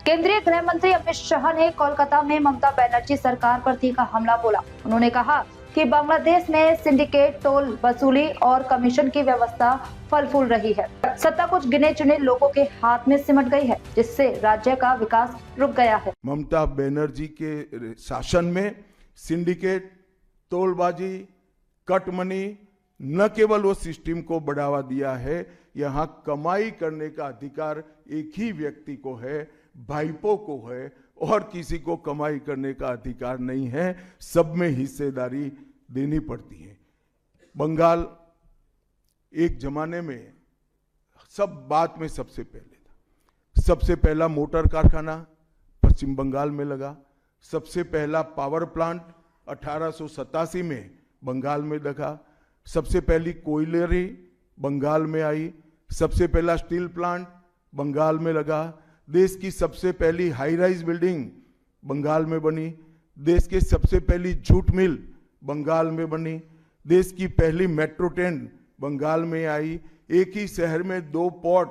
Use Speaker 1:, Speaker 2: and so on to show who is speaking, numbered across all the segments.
Speaker 1: केंद्रीय गृह मंत्री अमित शाह ने कोलकाता में ममता बनर्जी सरकार पर तीखा हमला बोला। उन्होंने कहा कि बांग्लादेश में सिंडिकेट, टोल वसूली और कमीशन की व्यवस्था फल फूल रही है। सत्ता कुछ गिने चुने लोगों के हाथ में सिमट गई है, जिससे राज्य का विकास रुक गया है।
Speaker 2: ममता बनर्जी के शासन में सिंडिकेट, टोलबाजी, कट मनी न केवल वो सिस्टम को बढ़ावा दिया है, यहाँ कमाई करने का अधिकार एक ही व्यक्ति को है, भाईपों को है, और किसी को कमाई करने का अधिकार नहीं है। सब में हिस्सेदारी देनी पड़ती है। बंगाल एक जमाने में सब बात में सबसे पहले था। सबसे पहला मोटर कारखाना पश्चिम बंगाल में लगा। सबसे पहला पावर प्लांट 1887 में बंगाल में लगा। सबसे पहली कोयलरी बंगाल में आई। सबसे पहला स्टील प्लांट बंगाल में लगा। देश की सबसे पहली हाई राइज बिल्डिंग बंगाल में बनी। देश की सबसे पहली जूट मिल बंगाल में बनी। देश की पहली मेट्रो ट्रेन बंगाल में आई। एक ही शहर में 2 पोर्ट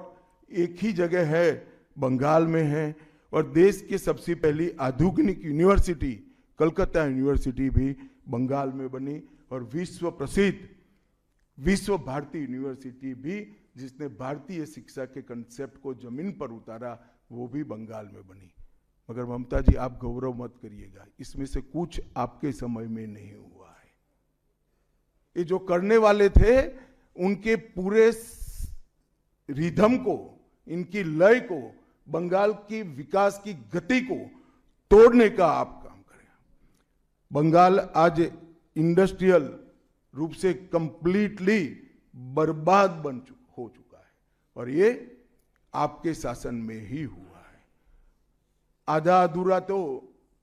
Speaker 2: एक ही जगह है, बंगाल में है। और देश की सबसे पहली आधुनिक यूनिवर्सिटी कलकत्ता यूनिवर्सिटी भी बंगाल में बनी। और विश्व प्रसिद्ध विश्व भारती यूनिवर्सिटी भी, जिसने भारतीय शिक्षा के कंसेप्ट को जमीन पर उतारा, वो भी बंगाल में बनी। मगर ममता जी, आप गौरव मत करिएगा, इसमें से कुछ आपके समय में नहीं हुआ है। ये जो करने वाले थे, उनके पूरे रिदम को, इनकी लय को, बंगाल की विकास की गति को तोड़ने का आप काम करें। बंगाल आज इंडस्ट्रियल रूप से कंप्लीटली बर्बाद हो चुका है, और ये आपके शासन में ही हुआ है। आधा अधूरा तो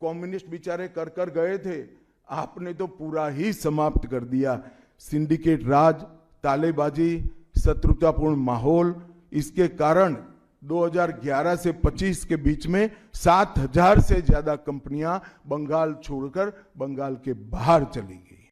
Speaker 2: कम्युनिस्ट बेचारे कर गए थे, आपने तो पूरा ही समाप्त कर दिया। सिंडिकेट राज, तालेबाजी, शत्रुतापूर्ण माहौल, इसके कारण 2011 से 25 के बीच में 7000 से ज्यादा कंपनियां बंगाल छोड़कर बंगाल के बाहर चली गई।